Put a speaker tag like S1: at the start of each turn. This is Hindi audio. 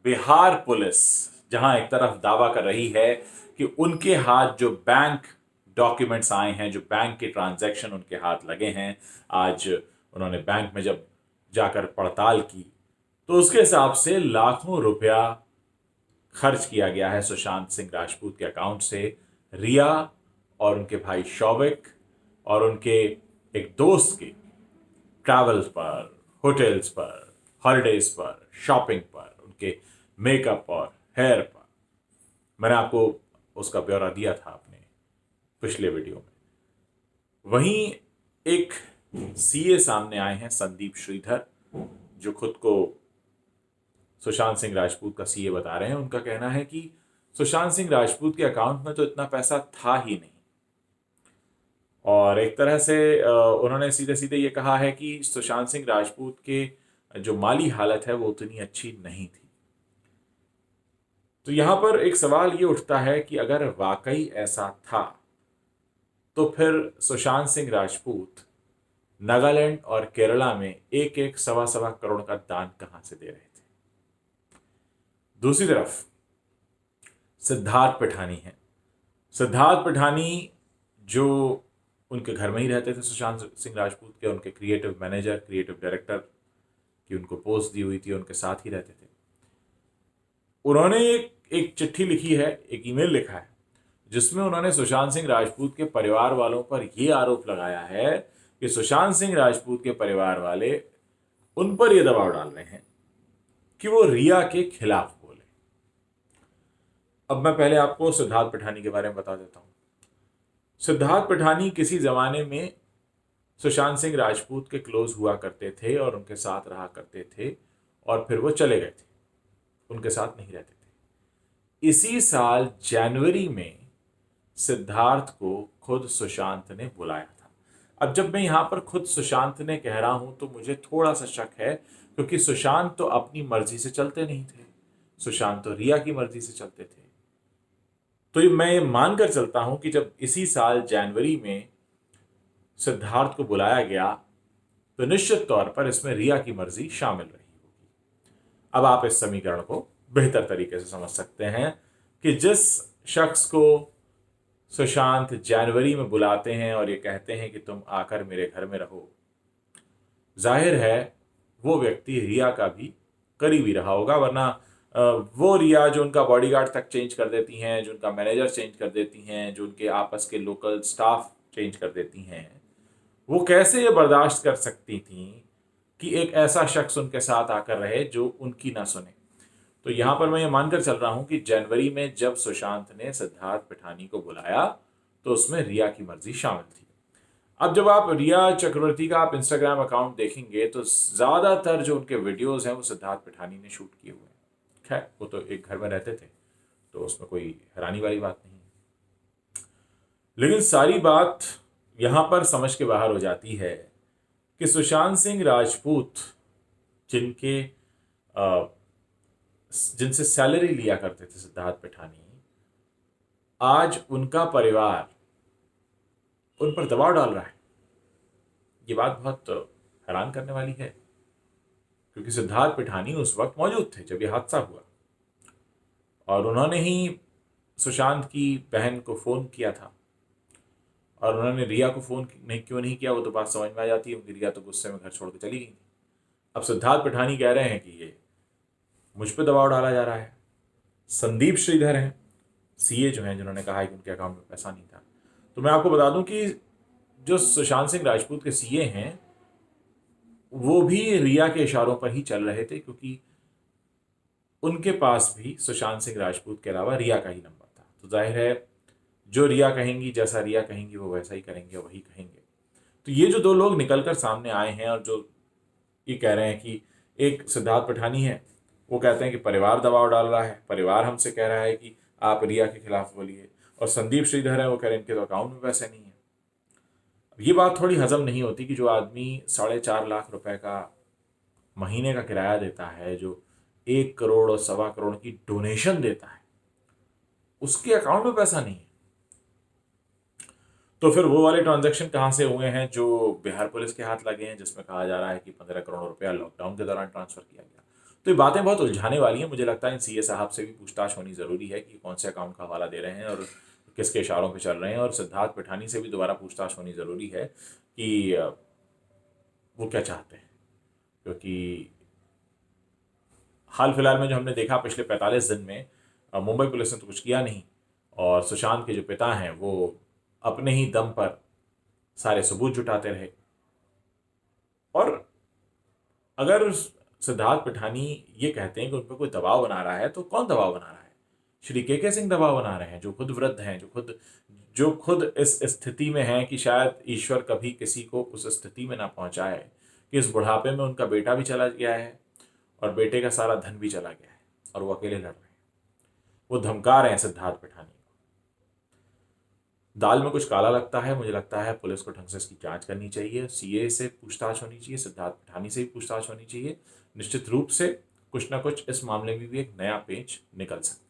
S1: बिहार पुलिस जहां एक तरफ दावा कर रही है कि उनके हाथ जो बैंक डॉक्यूमेंट्स आए हैं, जो बैंक के ट्रांजैक्शन उनके हाथ लगे हैं, आज उन्होंने बैंक में जब जाकर पड़ताल की तो उसके हिसाब से लाखों रुपया खर्च किया गया है सुशांत सिंह राजपूत के अकाउंट से रिया और उनके भाई शौविक और उनके एक दोस्त के ट्रैवल्स पर, होटल्स पर, हॉलिडेज पर, शॉपिंग पर, उनके मेकअप और हेयर पर। मैंने आपको उसका ब्यौरा दिया था अपने पिछले वीडियो में। वहीं एक सीए सामने आए हैं, संदीप श्रीधर, जो खुद को सुशांत सिंह राजपूत का सीए बता रहे हैं। उनका कहना है कि सुशांत सिंह राजपूत के अकाउंट में तो इतना पैसा था ही नहीं, और एक तरह से उन्होंने सीधे सीधे ये कहा है कि सुशांत सिंह राजपूत के जो माली हालत है वो उतनी अच्छी नहीं थी। तो यहां पर एक सवाल ये उठता है कि अगर वाकई ऐसा था तो फिर सुशांत सिंह राजपूत नागालैंड और केरला में एक एक सवा सवा करोड़ का दान कहां से दे रहे थे। दूसरी तरफ सिद्धार्थ पिठानी है। सिद्धार्थ पिठानी जो उनके घर में ही रहते थे सुशांत सिंह राजपूत के, उनके क्रिएटिव मैनेजर, क्रिएटिव डायरेक्टर की उनको पोस्ट दी हुई थी, उनके साथ ही रहते थे। उन्होंने एक चिट्ठी लिखी है, एक ईमेल लिखा है, जिसमें उन्होंने सुशांत सिंह राजपूत के परिवार वालों पर यह आरोप लगाया है कि सुशांत सिंह राजपूत के परिवार वाले उन पर यह दबाव डाल रहे हैं कि वो रिया के खिलाफ बोले। अब मैं पहले आपको सिद्धार्थ पिठानी के बारे में बता देता हूं। सिद्धार्थ पिठानी किसी जमाने में सुशांत सिंह राजपूत के क्लोज हुआ करते थे और उनके साथ रहा करते थे, और फिर वो चले गए थे, उनके साथ नहीं रहते थे। इसी साल जनवरी में सिद्धार्थ को खुद सुशांत ने बुलाया था। अब जब मैं यहां पर खुद सुशांत ने कह रहा हूं तो मुझे थोड़ा सा शक है, क्योंकि सुशांत तो अपनी मर्जी से चलते नहीं थे, सुशांत तो रिया की मर्जी से चलते थे। तो मैं ये मानकर चलता हूं कि जब इसी साल जनवरी में सिद्धार्थ को बुलाया गया तो निश्चित तौर पर इसमें रिया की मर्जी शामिल रही होगी। अब आप इस समीकरण को बेहतर तरीके से समझ सकते हैं कि जिस शख्स को सुशांत जनवरी में बुलाते हैं और ये कहते हैं कि तुम आकर मेरे घर में रहो, जाहिर है वो व्यक्ति रिया का भी करीबी रहा होगा, वरना वो रिया जो उनका बॉडीगार्ड तक चेंज कर देती हैं, जो उनका मैनेजर चेंज कर देती हैं, जो उनके आपस के लोकल स्टाफ चेंज कर देती हैं, वो कैसे ये बर्दाश्त कर सकती थी कि एक ऐसा शख्स उनके साथ आकर रहे जो उनकी ना सुने। तो यहां पर मैं ये मानकर चल रहा हूं कि जनवरी में जब सुशांत ने सिद्धार्थ पिठानी को बुलाया तो उसमें रिया की मर्जी शामिल थी। अब जब आप रिया चक्रवर्ती का आप इंस्टाग्राम अकाउंट देखेंगे तो ज्यादातर जो उनके वीडियोस हैं वो सिद्धार्थ पिठानी ने शूट किए हुए हैं। खैर, वो तो एक घर में रहते थे तो उसमें कोई हैरानी वाली बात नहीं। लेकिन सारी बात यहां पर समझ के बाहर हो जाती है कि सुशांत सिंह राजपूत जिनके जिनसे सैलरी लिया करते थे सिद्धार्थ पिठानी, आज उनका परिवार उन पर दबाव डाल रहा है। ये बात बहुत हैरान करने वाली है, क्योंकि सिद्धार्थ पिठानी उस वक्त मौजूद थे जब यह हादसा हुआ, और उन्होंने ही सुशांत की बहन को फ़ोन किया था, और उन्होंने रिया को फ़ोन क्यों नहीं किया वो तो बात समझ में आ जाती है, क्योंकि रिया तो गुस्से में घर छोड़ के चली गई थी। अब सिद्धार्थ पिठानी कह रहे हैं कि ये मुझ पर दबाव डाला जा रहा है। संदीप श्रीधर हैं, सीए जो हैं, जिन्होंने कहा है कि उनके अकाउंट में पैसा नहीं था। तो मैं आपको बता दूं कि जो सुशांत सिंह राजपूत के सीए हैं वो भी रिया के इशारों पर ही चल रहे थे, क्योंकि उनके पास भी सुशांत सिंह राजपूत के अलावा रिया का ही नंबर था। तो जाहिर है जो रिया कहेंगी, जैसा रिया कहेंगी वो वैसा ही करेंगे, वही कहेंगे। तो ये जो दो लोग निकलकर सामने आए हैं और जो ये कह रहे हैं कि एक सिद्धार्थ पिठानी है, वो कहते हैं कि परिवार दबाव डाल रहा है, परिवार हमसे कह रहा है कि आप रिया के खिलाफ बोलिए, और संदीप श्रीधर है वो कह रहे हैं इनके तो अकाउंट में पैसे नहीं है। अब ये बात थोड़ी हजम नहीं होती कि जो आदमी 4.5 लाख रुपए का महीने का किराया देता है, जो 1 करोड़ और सवा करोड़ की डोनेशन देता है, उसके अकाउंट में पैसा नहीं है। तो फिर वो वाले ट्रांजैक्शन कहाँ से हुए हैं जो बिहार पुलिस के हाथ लगे हैं, जिसमें कहा जा रहा है कि 15 करोड़ रुपया लॉकडाउन के दौरान ट्रांसफर किया गया। तो ये बातें बहुत उलझाने वाली हैं। मुझे लगता है इन सीए साहब से भी पूछताछ होनी ज़रूरी है कि कौन से अकाउंट का हवाला दे रहे हैं और किसके इशारों पे चल रहे हैं, और सिद्धार्थ पिठानी से भी दोबारा पूछताछ होनी ज़रूरी है कि वो क्या चाहते हैं। क्योंकि हाल फिलहाल में जो हमने देखा पिछले 45 दिन में, मुंबई पुलिस ने तो कुछ किया नहीं, और सुशांत के जो पिता हैं वो अपने ही दम पर सारे सबूत जुटाते रहे। और अगर सिद्धार्थ पिठानी ये कहते हैं कि उन पर कोई दबाव बना रहा है, तो कौन दबाव बना रहा है? श्री के सिंह दबाव बना रहे हैं, जो खुद वृद्ध हैं, जो खुद इस स्थिति में हैं कि शायद ईश्वर कभी किसी को उस स्थिति में ना पहुंचाए कि इस बुढ़ापे में उनका बेटा भी चला गया है और बेटे का सारा धन भी चला गया है और वो अकेले लड़ रहे हैं। वो धमका रहे हैं सिद्धार्थ पिठानी को। दाल में कुछ काला लगता है। मुझे लगता है पुलिस को ढंग से इसकी जांच करनी चाहिए, सीए से पूछताछ होनी चाहिए, सिद्धार्थ पिठानी से भी पूछताछ होनी चाहिए। निश्चित रूप से कुछ ना कुछ इस मामले में भी एक नया पेच निकल सकता है।